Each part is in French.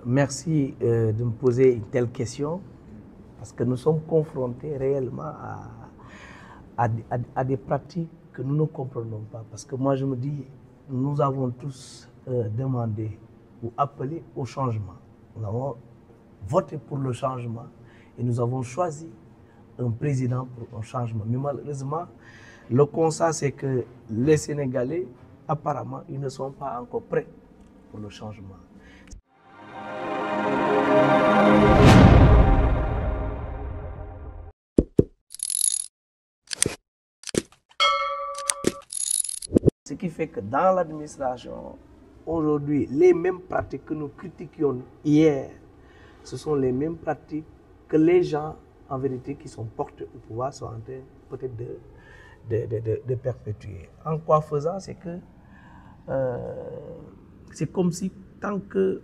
Merci de me poser une telle question parce que nous sommes confrontés réellement à des pratiques que nous ne comprenons pas. Parce que moi je me dis, nous avons tous demandé ou appelé au changement. Nous avons voté pour le changement et nous avons choisi un président pour un changement. Mais malheureusement, le constat c'est que les Sénégalais, apparemment, ils ne sont pas encore prêts pour le changement. Ce qui fait que dans l'administration, aujourd'hui, les mêmes pratiques que nous critiquions hier, ce sont les mêmes pratiques que les gens, en vérité, qui sont portés au pouvoir sont en train peut-être de perpétuer. En quoi faisant, c'est que c'est comme si tant que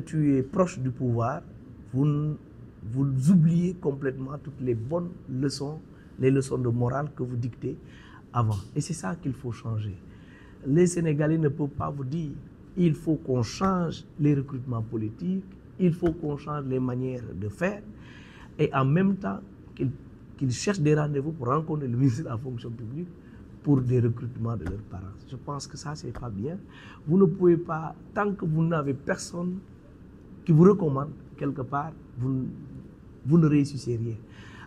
tu es proche du pouvoir, vous oubliez complètement toutes les bonnes leçons, les leçons de morale que vous dictez avant. Et c'est ça qu'il faut changer. Les Sénégalais ne peuvent pas vous dire il faut qu'on change les recrutements politiques, il faut qu'on change les manières de faire, et en même temps qu'ils cherchent des rendez-vous pour rencontrer le ministre de la fonction publique pour des recrutements de leurs parents. Je pense que ça, c'est pas bien. Vous ne pouvez pas, tant que vous n'avez personne qui vous recommande quelque part, vous ne réussissez rien.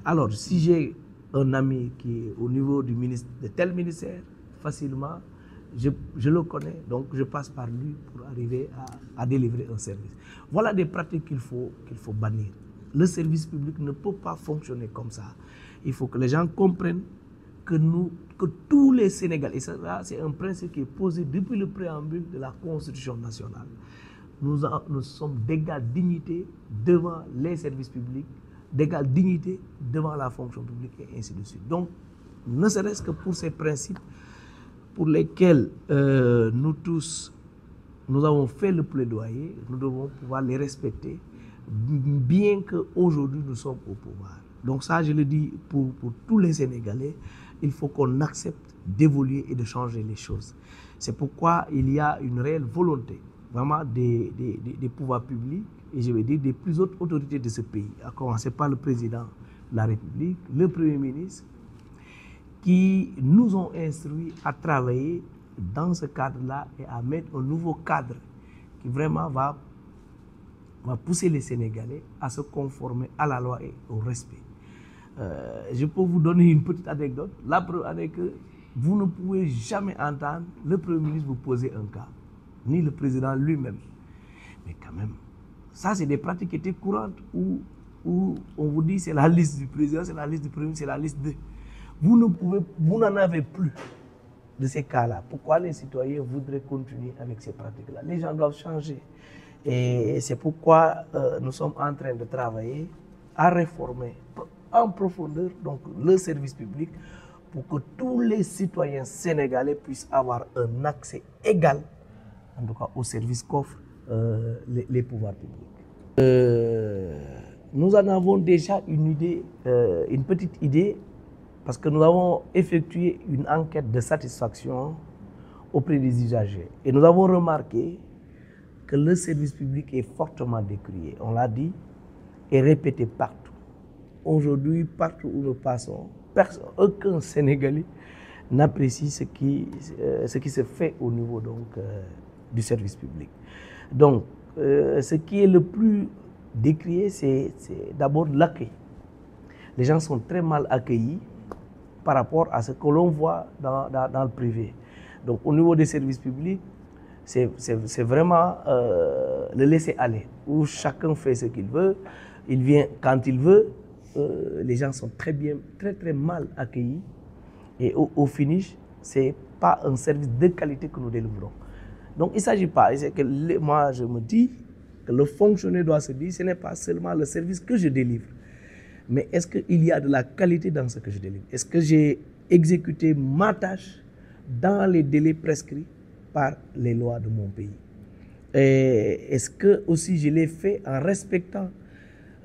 Alors, si j'ai un ami qui est au niveau du ministre, de tel ministère, facilement, je le connais, donc je passe par lui pour arriver à délivrer un service. Voilà des pratiques qu'il faut bannir. Le service public ne peut pas fonctionner comme ça. Il faut que les gens comprennent que tous les Sénégalais, et ça c'est un principe qui est posé depuis le préambule de la Constitution nationale, nous sommes d'égale dignité devant les services publics, d'égale dignité devant la fonction publique et ainsi de suite. Donc, ne serait-ce que pour ces principes pour lesquels nous tous, nous avons fait le plaidoyer, nous devons pouvoir les respecter, bien qu'aujourd'hui nous sommes au pouvoir. Donc ça, je le dis pour tous les Sénégalais, il faut qu'on accepte d'évoluer et de changer les choses. C'est pourquoi il y a une réelle volonté, vraiment des pouvoirs publics, et je vais dire des plus hautes autorités de ce pays, à commencer par le président de la République, le Premier ministre, qui nous ont instruits à travailler dans ce cadre-là et à mettre un nouveau cadre qui vraiment va pousser les Sénégalais à se conformer à la loi et au respect. Je peux vous donner une petite anecdote. La preuve est que vous ne pouvez jamais entendre le Premier ministre vous poser un cas, ni le président lui-même. Mais quand même, ça c'est des pratiques qui étaient courantes où on vous dit c'est la liste du président, c'est la liste du Premier ministre, c'est la liste de... Vous n'en avez plus de ces cas-là. Pourquoi les citoyens voudraient continuer avec ces pratiques-là? Les gens doivent changer. Et c'est pourquoi nous sommes en train de travailler à réformer en profondeur donc, le service public pour que tous les citoyens sénégalais puissent avoir un accès égal, en tout cas au service qu'offrent les pouvoirs publics. Nous en avons déjà une idée, une petite idée, parce que nous avons effectué une enquête de satisfaction auprès des usagers. Et nous avons remarqué que le service public est fortement décrié. On l'a dit et répété partout. Aujourd'hui, partout où nous passons, aucun Sénégalais n'apprécie ce qui se fait au niveau donc, du service public. Donc, ce qui est le plus décrié, c'est d'abord l'accueil. Les gens sont très mal accueillis par rapport à ce que l'on voit dans le privé. Donc, au niveau des services publics, c'est vraiment le laisser aller, où chacun fait ce qu'il veut, il vient quand il veut. Les gens sont très mal accueillis et au finish, c'est pas un service de qualité que nous délivrons. Donc il ne s'agit pas, c'est que moi je me dis que le fonctionnaire doit se dire, ce n'est pas seulement le service que je délivre, mais est-ce qu'il y a de la qualité dans ce que je délivre? Est-ce que j'ai exécuté ma tâche dans les délais prescrits par les lois de mon pays? Est-ce que aussi je l'ai fait en respectant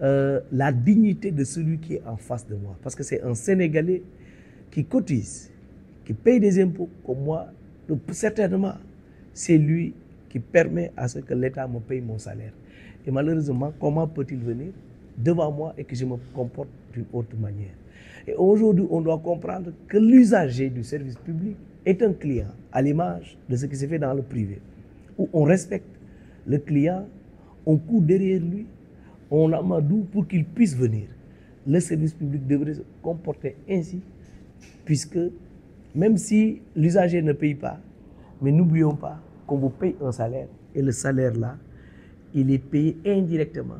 la dignité de celui qui est en face de moi? Parce que c'est un Sénégalais qui cotise, qui paye des impôts comme moi. Donc certainement, c'est lui qui permet à ce que l'État me paye mon salaire. Et malheureusement, comment peut-il venir devant moi et que je me comporte d'une autre manière? Et aujourd'hui, on doit comprendre que l'usager du service public est un client, à l'image de ce qui se fait dans le privé, où on respecte le client, on court derrière lui, on amadoue pour qu'il puisse venir. Le service public devrait se comporter ainsi, puisque même si l'usager ne paye pas, mais n'oublions pas qu'on vous paye un salaire, et le salaire là, il est payé indirectement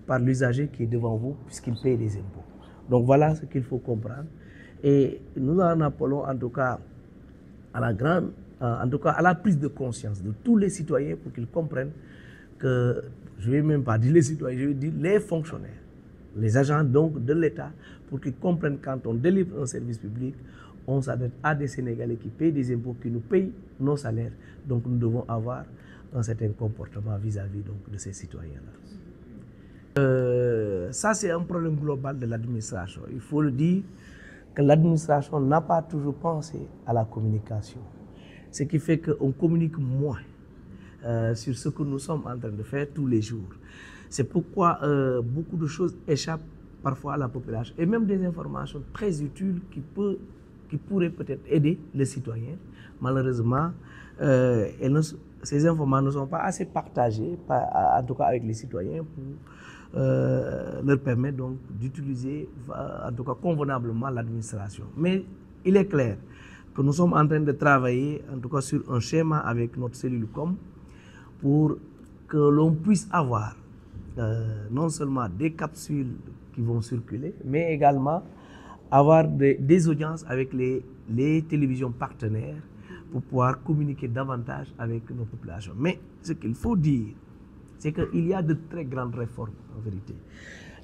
par l'usager qui est devant vous, puisqu'il paye des impôts. Donc voilà ce qu'il faut comprendre. Et nous en appelons en tout cas à la prise de conscience de tous les citoyens pour qu'ils comprennent que, je ne vais même pas dire les citoyens, je vais dire les fonctionnaires, les agents donc de l'État, pour qu'ils comprennent quand on délivre un service public, on s'adresse à des Sénégalais qui payent des impôts, qui nous payent nos salaires. Donc nous devons avoir un certain comportement vis-à-vis donc de ces citoyens-là. Ça, c'est un problème global de l'administration. Il faut le dire que l'administration n'a pas toujours pensé à la communication. Ce qui fait qu'on communique moins sur ce que nous sommes en train de faire tous les jours. C'est pourquoi beaucoup de choses échappent parfois à la population. Et même des informations très utiles qui pourraient peut-être aider les citoyens. Malheureusement, ces informations ne sont pas assez partagées, en tout cas avec les citoyens, pour leur permettre donc d'utiliser, en tout cas convenablement, l'administration. Mais il est clair que nous sommes en train de travailler, en tout cas sur un schéma avec notre cellule com, pour que l'on puisse avoir non seulement des capsules qui vont circuler, mais également avoir des audiences avec les télévisions partenaires pour pouvoir communiquer davantage avec nos populations. Mais ce qu'il faut dire, c'est qu'il y a de très grandes réformes en vérité.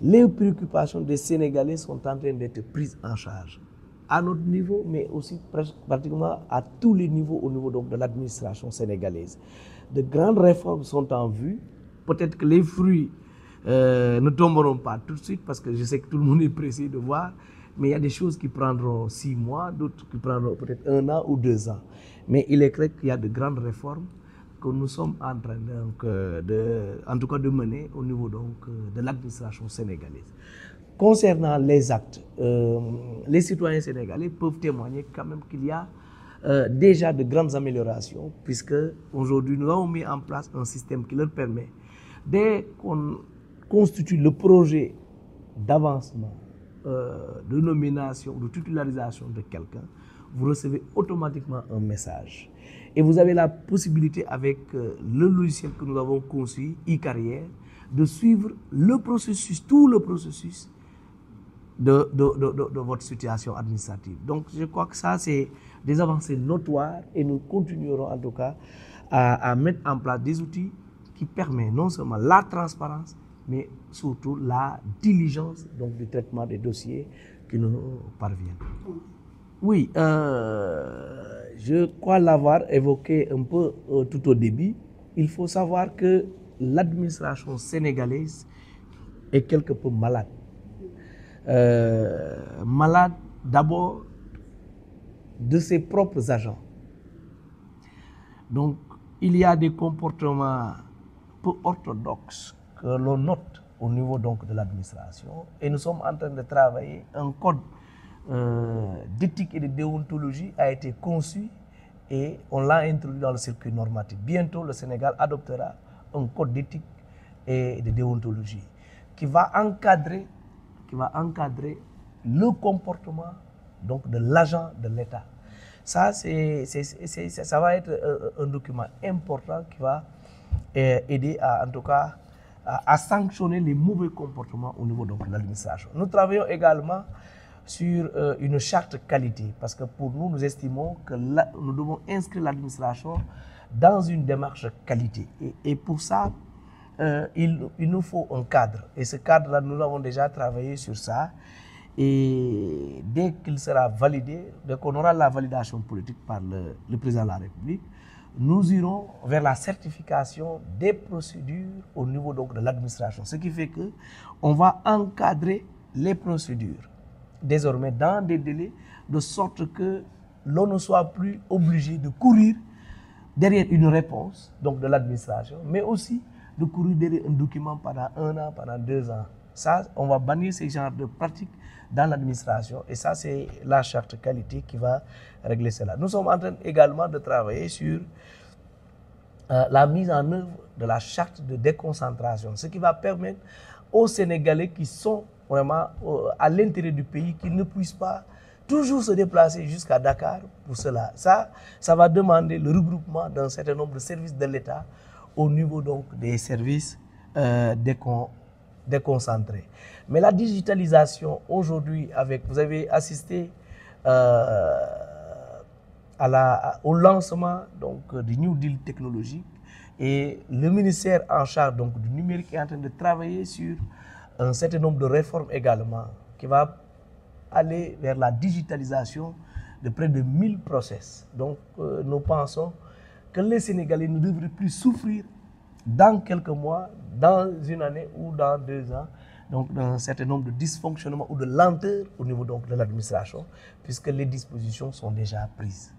Les préoccupations des Sénégalais sont en train d'être prises en charge à notre niveau, mais aussi pratiquement à tous les niveaux au niveau donc de l'administration sénégalaise. De grandes réformes sont en vue. Peut-être que les fruits ne tomberont pas tout de suite parce que je sais que tout le monde est pressé de voir, mais il y a des choses qui prendront 6 mois, d'autres qui prendront peut-être 1 an ou 2 ans. Mais il est clair qu'il y a de grandes réformes que nous sommes en train en tout cas de mener au niveau donc, de l'administration sénégalaise. Concernant les actes, les citoyens sénégalais peuvent témoigner quand même qu'il y a déjà de grandes améliorations, puisque aujourd'hui nous avons mis en place un système qui leur permet, dès qu'on constitue le projet d'avancement, de nomination, de titularisation de quelqu'un, vous recevez automatiquement un message. Et vous avez la possibilité, avec le logiciel que nous avons conçu, e-carrière, de suivre le processus, tout le processus de votre situation administrative. Donc je crois que ça, c'est des avancées notoires et nous continuerons en tout cas à mettre en place des outils qui permettent non seulement la transparence, mais surtout la diligence donc, du traitement des dossiers qui nous parviennent. Oui, je crois l'avoir évoqué un peu tout au début. Il faut savoir que l'administration sénégalaise est quelque peu malade. Malade d'abord de ses propres agents. Donc, il y a des comportements peu orthodoxes que l'on note au niveau donc de l'administration, et nous sommes en train de travailler. Un code d'éthique et de déontologie a été conçu et on l'a introduit dans le circuit normatif. Bientôt, le Sénégal adoptera un code d'éthique et de déontologie qui va encadrer le comportement donc de l'agent de l'État. Ça, ça va être un document important qui va aider en tout cas à sanctionner les mauvais comportements au niveau donc, de l'administration. Nous travaillons également sur une charte qualité, parce que pour nous, nous estimons que nous devons inscrire l'administration dans une démarche qualité. Et pour ça, il nous faut un cadre. Et ce cadre-là, nous avons déjà travaillé sur ça. Et dès qu'il sera validé, dès qu'on aura la validation politique par le président de la République, nous irons vers la certification des procédures au niveau donc, de l'administration. Ce qui fait qu'on va encadrer les procédures désormais dans des délais, de sorte que l'on ne soit plus obligé de courir derrière une réponse donc de l'administration, mais aussi de courir derrière un document pendant 1 an, pendant 2 ans. Ça, on va bannir ces genres de pratiques dans l'administration et ça, c'est la charte qualité qui va régler cela. Nous sommes en train également de travailler sur la mise en œuvre de la charte de déconcentration, ce qui va permettre aux Sénégalais qui sont vraiment à l'intérieur du pays, qu'ils ne puissent pas toujours se déplacer jusqu'à Dakar pour cela. Ça va demander le regroupement d'un certain nombre de services de l'État au niveau donc des services déconcentrés. Mais la digitalisation aujourd'hui, vous avez assisté au lancement donc, du New Deal technologique et le ministère en charge donc, du numérique est en train de travailler sur un certain nombre de réformes également qui va aller vers la digitalisation de près de 1000 process. Donc nous pensons que les Sénégalais ne devraient plus souffrir dans quelques mois, dans une année ou dans 2 ans, donc d'un certain nombre de dysfonctionnements ou de lenteurs au niveau donc, de l'administration, puisque les dispositions sont déjà prises.